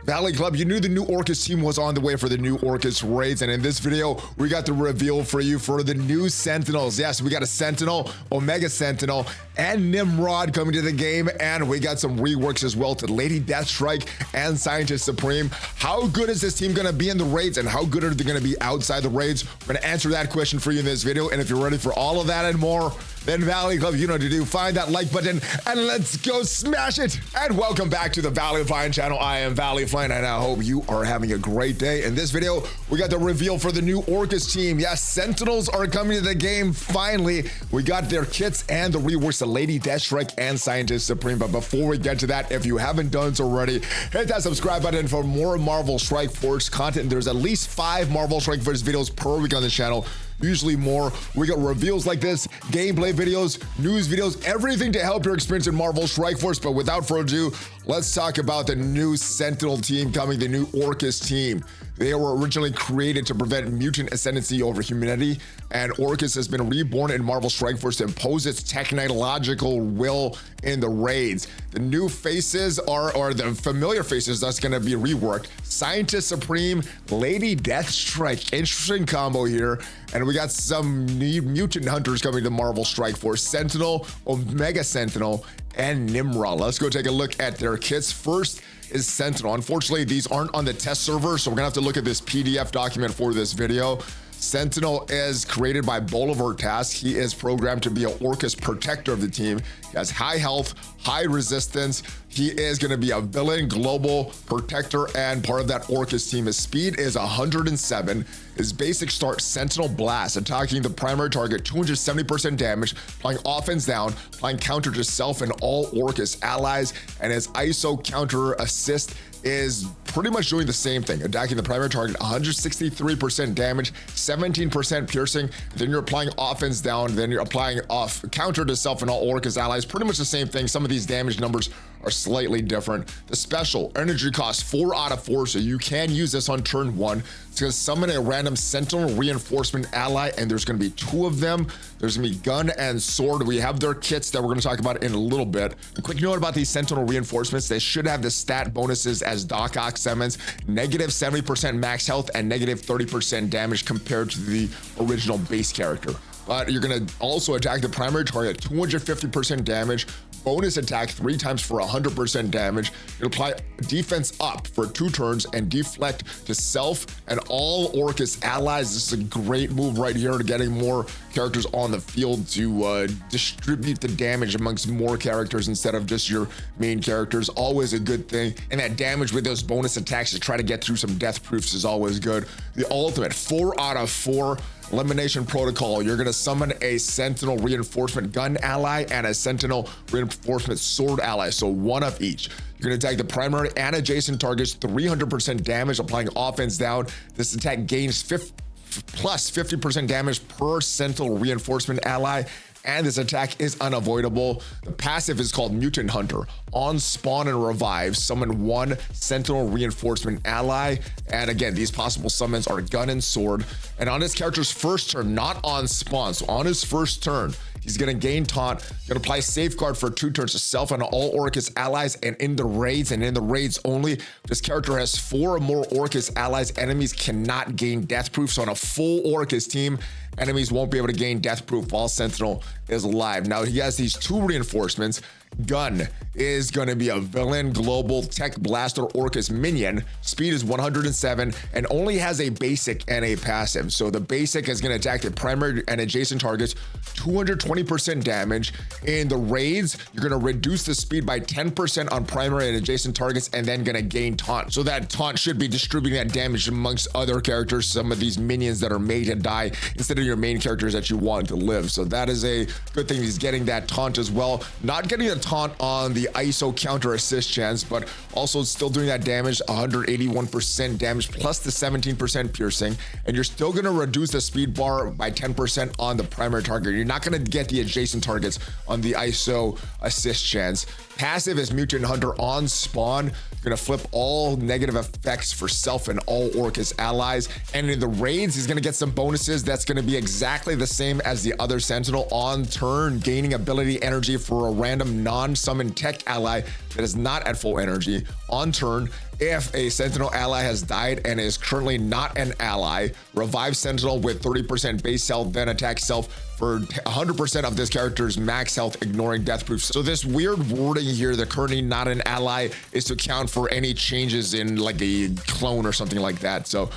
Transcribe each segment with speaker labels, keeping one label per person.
Speaker 1: Valley Club, you knew the new Orcus team was on the way for the new Orcus raids, and in this video, we got the reveal for you for the new Sentinels. Yes, we got a Sentinel, Omega Sentinel, and Nimrod coming to the game, and we got some reworks as well to Lady Deathstrike and Scientist Supreme. How good is this team gonna be in the raids, and how good are they gonna be outside the raids? We're gonna answer that question for you in this video, and if you're ready for all of that and more, then Valley Club, you know what to do. Find that like button, and let's go smash it. And welcome back to the ValleyFlyin channel. I am ValleyFlyin, and I hope you are having a great day. In this video, we got the reveal for the new Orcus team. Yes, Sentinels are coming to the game finally. We got their kits and the reworks of Lady Deathstrike and Scientist Supreme. But before we get to that, if you haven't done so already, hit that subscribe button for more Marvel Strike Force content. There's at least 5 Marvel Strike Force videos per week on the channel. Usually more. We got reveals like this, gameplay videos, news videos, everything to help your experience in Marvel Strike Force. But without further ado, let's talk about the new Sentinel team coming, the new Orcus team. They were originally created to prevent mutant ascendancy over humanity, and Orcus has been reborn in Marvel Strike Force to impose its technological will in the raids. The new faces or the familiar faces that's going to be reworked. Scientist Supreme, Lady Deathstrike, interesting combo here. And we got some new mutant hunters coming to Marvel Strike Force, Sentinel, Omega Sentinel, and Nimrod. Let's go take a look at their kits. First is Sentinel. Unfortunately, these aren't on the test server, so we're gonna have to look at this PDF document for this video. Sentinel is created by Bolivar Task. He is programmed to be an Orcus protector of the team. He has high health, high resistance. He is going to be a villain, global protector, and part of that Orcus team. His speed is 107. His basic start, Sentinel Blast, attacking the primary target, 270% damage, applying offense down, applying counter to self and all Orcus allies, and his ISO counter assist is pretty much doing the same thing, attacking the primary target, 163% damage, 17% piercing. Then you're applying offense down, then you're applying off counter to self and all Orcus allies. Pretty much the same thing. Some of these damage numbers are slightly different. The special energy cost 4 out of 4, so you can use this on turn 1. It's going to summon a random Sentinel reinforcement ally, and there's going to be 2 of them. There's going to be gun and sword. We have their kits that we're going to talk about in a little bit. A quick note about these Sentinel reinforcements: they should have the stat bonuses as Doc Ock summons, negative 70% max health and negative 30% damage compared to the original base character. But you're going to also attack the primary target, 250% damage, bonus attack 3 times for 100% damage. You apply defense up for 2 turns and deflect to self and all Orcus allies. This is a great move right here to getting more characters on the field to distribute the damage amongst more characters instead of just your main characters. Always a good thing. And that damage with those bonus attacks to try to get through some death proofs is always good. The ultimate 4 out of 4 elimination protocol. You're going to summon a Sentinel reinforcement gun ally and a Sentinel reinforcement sword ally, so 1 of each. You're going to attack the primary and adjacent targets, 300% damage, applying offense down. This attack gains plus 50% damage per Sentinel reinforcement ally, and this attack is unavoidable. The passive is called Mutant Hunter. On spawn and revive, summon 1 Sentinel reinforcement ally. And again, these possible summons are gun and sword. And on his character's first turn, not on spawn, so on his first turn, he's gonna gain taunt, gonna apply safeguard for 2 turns to self and all Orcus allies, and in the raids only, this character has 4 or more Orcus allies. Enemies cannot gain death proof. So on a full Orcus team, enemies won't be able to gain death proof while Sentinel is alive. Now he has these 2 reinforcements. Gun is going to be a villain, global tech blaster Orcus minion. Speed is 107 and only has a basic and a passive. So the basic is going to attack the primary and adjacent targets, 220% damage. In the raids, you're going to reduce the speed by 10% on primary and adjacent targets, and then going to gain taunt. So that taunt should be distributing that damage amongst other characters, some of these minions that are made to die instead of your main characters that you want to live. So that is a good thing. He's getting that taunt as well. Not getting a taunt on the ISO counter assist chance, but also still doing that damage, 181% damage plus the 17% piercing, and you're still going to reduce the speed bar by 10% on the primary target. You're not going to get the adjacent targets on the ISO assist chance. Passive is Mutant Hunter on spawn. You're gonna flip all negative effects for self and all Orcus allies. And in the raids, he's gonna get some bonuses that's gonna be exactly the same as the other Sentinel. On turn, gaining ability energy for a random non-summon tech ally that is not at full energy. On turn, If a Sentinel ally has died and is currently not an ally, revive Sentinel with 30% base health, then attack self for 100% of this character's max health, ignoring death proofs. So this weird wording here, the currently not an ally, is to account for any changes in like a clone or something like that. So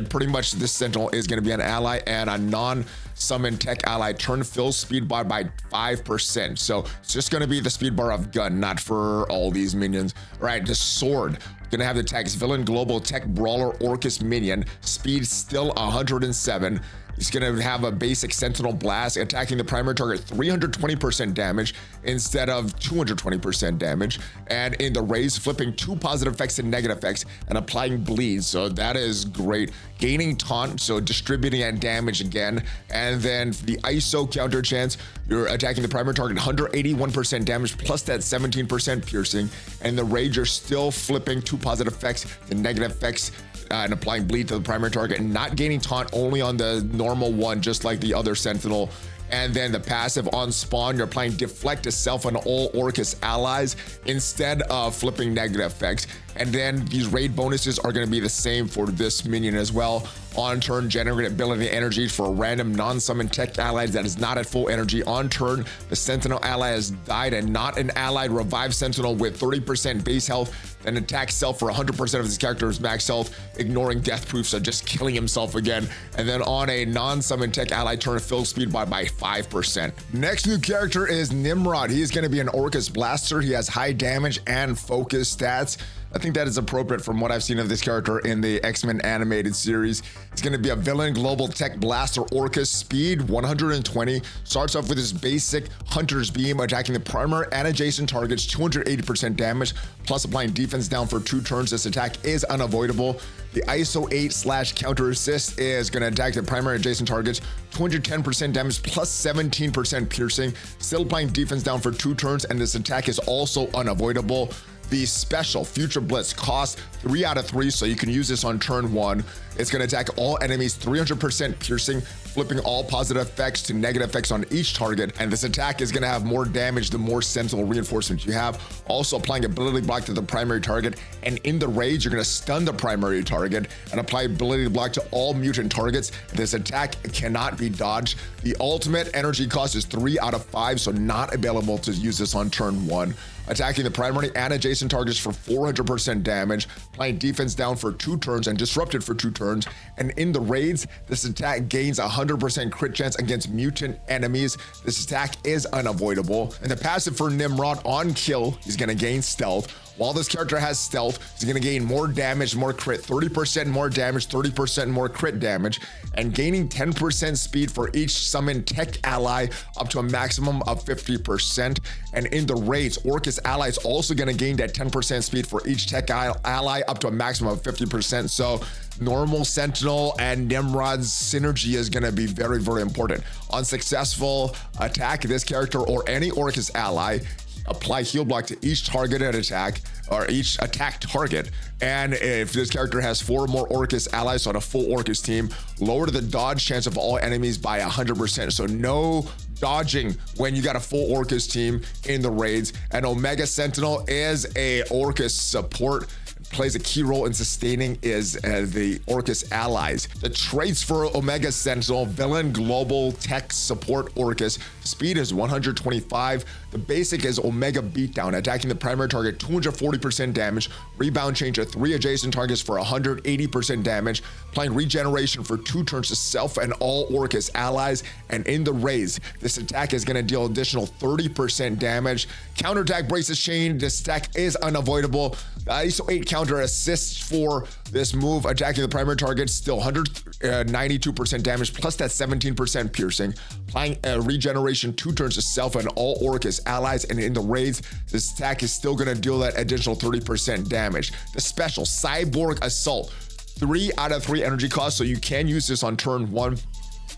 Speaker 1: pretty much this Sentinel is going to be an ally, and a non-summon tech ally turn fills speed bar by 5%. So it's just going to be the speed bar of gun, not for all these minions. All right, the sword. Gonna have the tags villain global tech brawler Orcus minion, speed still 107. He's gonna have a basic Sentinel blast, attacking the primary target 320% damage instead of 220% damage, and in the raise, flipping 2 positive effects and negative effects and applying bleed. So that is great. Gaining taunt, so distributing and damage again, and then the ISO counter chance, you're attacking the primary target 181% damage plus that 17% piercing, and the rage, you're still flipping 2 positive effects to negative effects and applying bleed to the primary target, and not gaining taunt, only on the normal one, just like the other Sentinel. And then the passive on spawn, you're applying deflect to self on all Orcus allies instead of flipping negative effects. And then these raid bonuses are going to be the same for this minion as well. On turn, generate ability energy for a random non-summon tech ally that is not at full energy. On turn, the Sentinel ally has died and not an allied, revive Sentinel with 30% base health, then attack self for 100% of his character's max health, ignoring death proofs, so just killing himself again. And then on a non-summon tech ally turn, fill speed by 5%. Next new character is Nimrod. He is going to be an Orcus blaster. He has high damage and focus stats. I think that is appropriate from what I've seen of this character in the X-Men animated series. It's going to be a villain global tech blaster Orcus, speed 120. Starts off with his basic Hunter's Beam, attacking the primary and adjacent targets 280% damage, plus applying defense down for 2 turns. This attack is unavoidable. The ISO 8 / counter assist is going to attack the primary adjacent targets 210% damage plus 17% piercing, still applying defense down for 2 turns, and this attack is also unavoidable. The special Future Blitz costs 3 out of 3, so you can use this on turn 1. It's going to attack all enemies 300% piercing, flipping all positive effects to negative effects on each target, and this attack is going to have more damage the more Sentinel reinforcements you have. Also applying ability block to the primary target, and in the rage, you're going to stun the primary target and apply ability block to all mutant targets. This attack cannot be dodged. The ultimate energy cost is 3 out of 5, so not available to use this on turn 1. Attacking the primary and adjacent targets for 400% damage, applying defense down for 2 turns and disrupted for 2 turns. And in the raids, this attack gains 100% crit chance against mutant enemies. This attack is unavoidable. And the passive for Nimrod, on kill, he's going to gain stealth. While this character has stealth, he's going to gain more damage, more crit, 30% more damage, 30% more crit damage, and gaining 10% speed for each summoned tech ally up to a maximum of 50%. And in the raids, Orcus allies also going to gain that 10% speed for each tech ally up to a maximum of 50%. So normal Sentinel and Nimrod's synergy is going to be very, very important. On successful attack, this character or any Orcus ally, apply heal block to each targeted attack or each attack target. And if this character has 4 more Orcus allies on a full Orcus team, lower the dodge chance of all enemies by 100%. So no dodging when you got a full Orcus team in the raids. And Omega Sentinel is a Orcus support, plays a key role in sustaining is the Orcus allies. The traits for Omega Sentinel: villain global tech support Orcus, speed is 125. The basic is Omega Beatdown, attacking the primary target 240% damage, rebound change to 3 adjacent targets for 180% damage, applying regeneration for 2 turns to self and all Orcus allies. And in the raise, this attack is going to deal additional 30% damage. Counterattack braces chain, this attack is unavoidable. The ISO 8 counter assists for this move, attacking the primary target, still 192% damage plus that 17% piercing, applying a regeneration 2 turns to self and all Orcus allies. And in the raids, this attack is still going to deal that additional 30% damage. The special Cyborg Assault, 3 out of 3 energy cost, so you can use this on turn 1.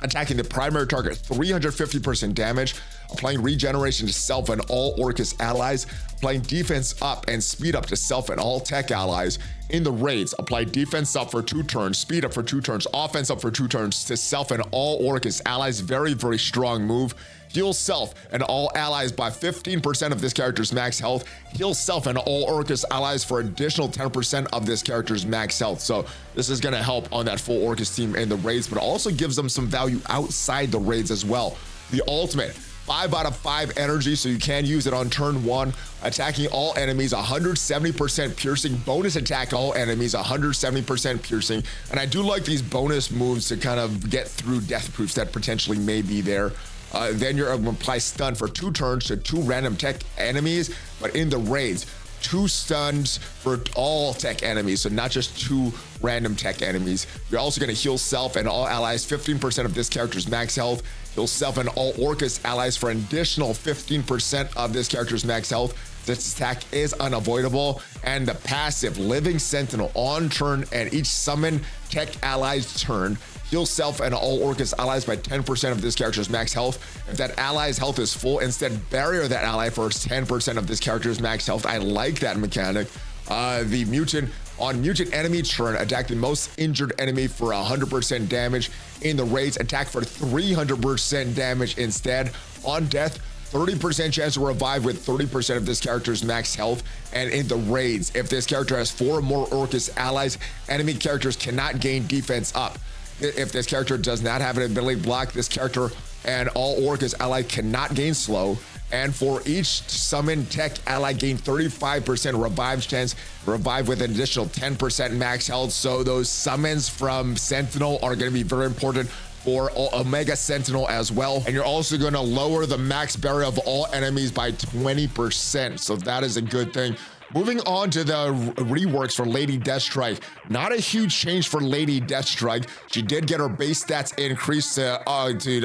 Speaker 1: Attacking the primary target 350% damage, applying regeneration to self and all Orcus allies, applying defense up and speed up to self and all tech allies. In the raids, apply defense up for 2 turns, speed up for 2 turns, offense up for 2 turns to self and all Orcus allies. Very, very strong move. Heal self and all allies by 15% of this character's max health. Heal self and all Orcus allies for additional 10% of this character's max health. So this is going to help on that full Orcus team in the raids, but also gives them some value outside the raids as well. The ultimate, 5 out of 5 energy, so you can use it on turn 1. Attacking all enemies, 170% piercing. Bonus attack all enemies, 170% piercing. And I do like these bonus moves to kind of get through death proofs that potentially may be there. Then you're going to apply stun for 2 turns to 2 random tech enemies, but in the raids, 2 stuns for all tech enemies, so not just 2 random tech enemies. You're also going to heal self and all allies 15% of this character's max health. Heal self and all Orcus allies for an additional 15% of this character's max health. This attack is unavoidable. And the passive, Living Sentinel on turn and each summon tech allies turn. Heal self and all Orcus allies by 10% of this character's max health. If that ally's health is full, instead barrier that ally for 10% of this character's max health. I like that mechanic. The mutant, on mutant enemy turn, attack the most injured enemy for 100% damage. In the raids, attack for 300% damage instead. On death, 30% chance to revive with 30% of this character's max health. And in the raids, if this character has 4 or more Orcus allies, enemy characters cannot gain defense up. If this character does not have an ability block, this character and all Orcus ally cannot gain slow. And for each summon tech ally, gain 35% revive chance, revive with an additional 10% max health. So those summons from Sentinel are going to be very important for Omega Sentinel as well. And you're also going to lower the max barrier of all enemies by 20%. So that is a good thing. Moving on to the reworks for Lady Deathstrike. Not a huge change for Lady Deathstrike. She did get her base stats increased to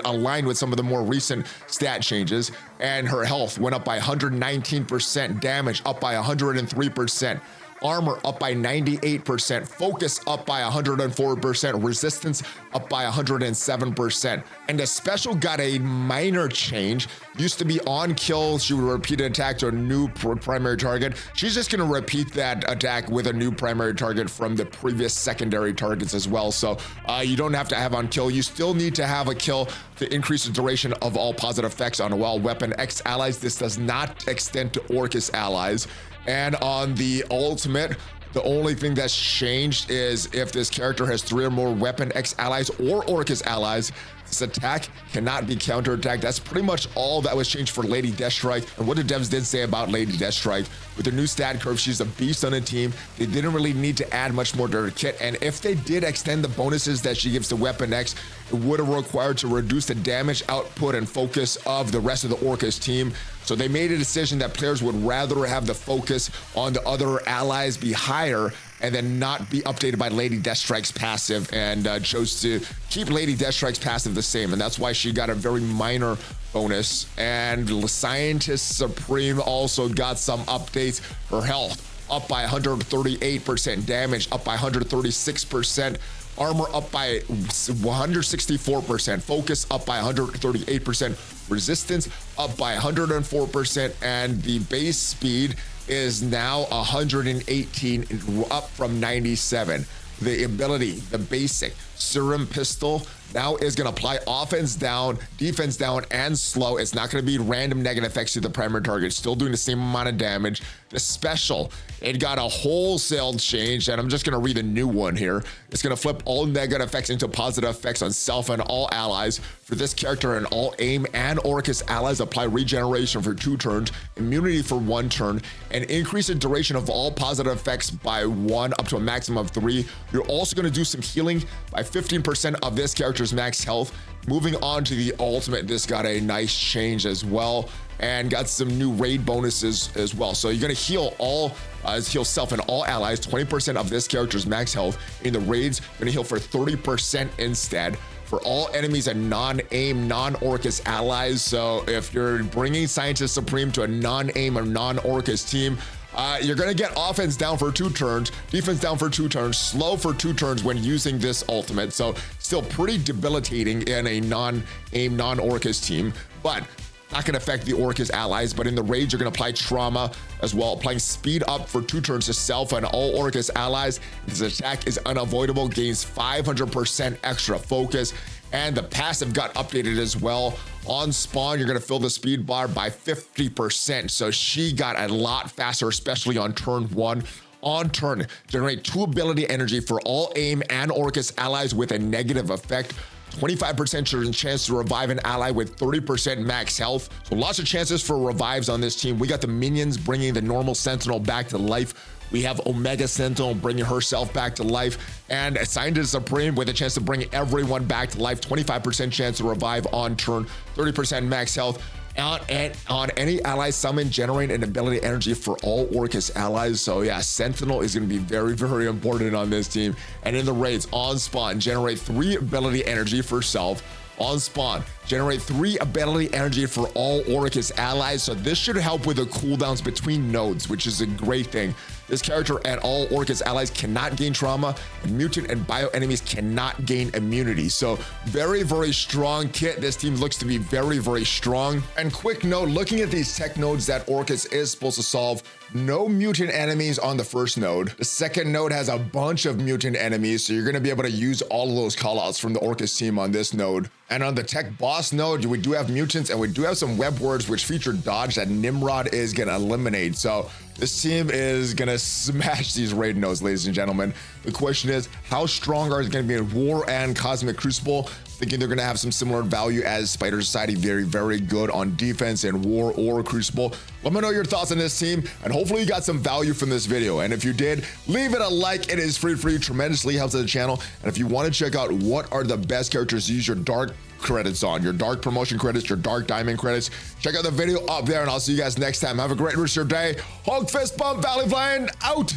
Speaker 1: align with some of the more recent stat changes. And her health went up by 119%, damage up by 103%. Armor up by 98%, focus up by 104%, resistance up by 107%. And the special got a minor change. Used to be on kill, she would repeat an attack to a new primary target. She's just gonna repeat that attack with a new primary target from the previous secondary targets as well. So you don't have to have on kill. You still need to have a kill to increase the duration of all positive effects on all weapon X allies. This does not extend to Orcus allies. And on the ultimate, the only thing that's changed is if this character has 3 or more weapon X allies or Orcus allies, this attack cannot be counterattacked. That's pretty much all that was changed for Lady Deathstrike. And what the devs did say about Lady Deathstrike, with the new stat curve, she's a beast on the team. They didn't really need to add much more to her kit. And if they did extend the bonuses that she gives to Weapon X, it would have required to reduce the damage output and focus of the rest of the Orcus team. So they made a decision that players would rather have the focus on the other allies be higher and then not be updated by Lady Deathstrike's passive, and chose to keep Lady Deathstrike's passive the same. And that's why she got a very minor bonus. And Scientist Supreme also got some updates. Her health up by 138%, damage up by 136%, armor up by 164%, focus up by 138%, resistance up by 104%, and the base speed is now 118, up from 97. The ability, the basic Serum Pistol, now is going to apply offense down, defense down, and slow. It's not going to be random negative effects to the primary target. Still doing the same amount of damage. The special, it got a wholesale change, and I'm just going to read a new one here. It's going to flip all negative effects into positive effects on self and all allies. For this character and all AIM and Orcus allies, apply regeneration for 2 turns, immunity for 1 turn, and increase the duration of all positive effects by 1 up to a maximum of 3. You're also going to do some healing by 15% of this character's max health. Moving on to the ultimate, this got a nice change as well, and got some new raid bonuses as well. So you're gonna heal heal self and all allies 20% of this character's max health. In the raids, you're gonna heal for 30% instead. For all enemies and non-AIM, non-Orcus allies. So if you're bringing Scientist Supreme to a non-AIM or non-Orcus team, you're gonna get offense down for 2 turns, defense down for 2 turns, slow for 2 turns when using this ultimate. So still pretty debilitating in a non-AIM, non-Orcus team, but not going to affect the Orcus allies, but in the rage, you're going to apply trauma as well, applying speed up for 2 turns to self and all Orcus allies. This attack is unavoidable, gains 500% extra focus, and the passive got updated as well. On spawn, you're going to fill the speed bar by 50%, so she got a lot faster, especially on turn 1. On turn, generate 2 ability energy for all aim and Orcus allies with a negative effect. 25% chance to revive an ally with 30% max health. So lots of chances for revives on this team. We got the minions bringing the normal Sentinel back to life. We have Omega Sentinel bringing herself back to life, and Scientist Supreme with a chance to bring everyone back to life. 25% chance to revive on turn, 30% max health. On any ally summon, generate an ability energy for all Orcus allies. So yeah, Sentinel is going to be very, very important on this team. And in the raids, on spawn, generate 3 ability energy for self. On spawn, generate 3 ability energy for all Orcus allies. So this should help with the cooldowns between nodes, which is a great thing. This character and all Orcus allies cannot gain trauma, and mutant and bio enemies cannot gain immunity. So very, very strong kit. This team looks to be very, very strong. And quick note, looking at these tech nodes that Orcus is supposed to solve, no mutant enemies on the first node. The second node has a bunch of mutant enemies, so you're going to be able to use all of those callouts from the Orcus team on this node. And on the tech boss node, we do have mutants, and we do have some web words which feature dodge that Nimrod is going to eliminate. So this team is going to smash these raid nodes, ladies and gentlemen. The question is, how strong are they going to be in War and Cosmic Crucible? Thinking they're going to have some similar value as Spider Society. Very, very good on defense in War or Crucible. Let me know your thoughts on this team, and hopefully you got some value from this video. And if you did, leave it a like. It is free for you, tremendously helps the channel. And if you want to check out what are the best characters to use your dark credits on, your dark promotion credits, your dark diamond credits, check out the video up there, and I'll see you guys next time. Have a great rest of your day. Hulk fist bump, ValleyFlyin out.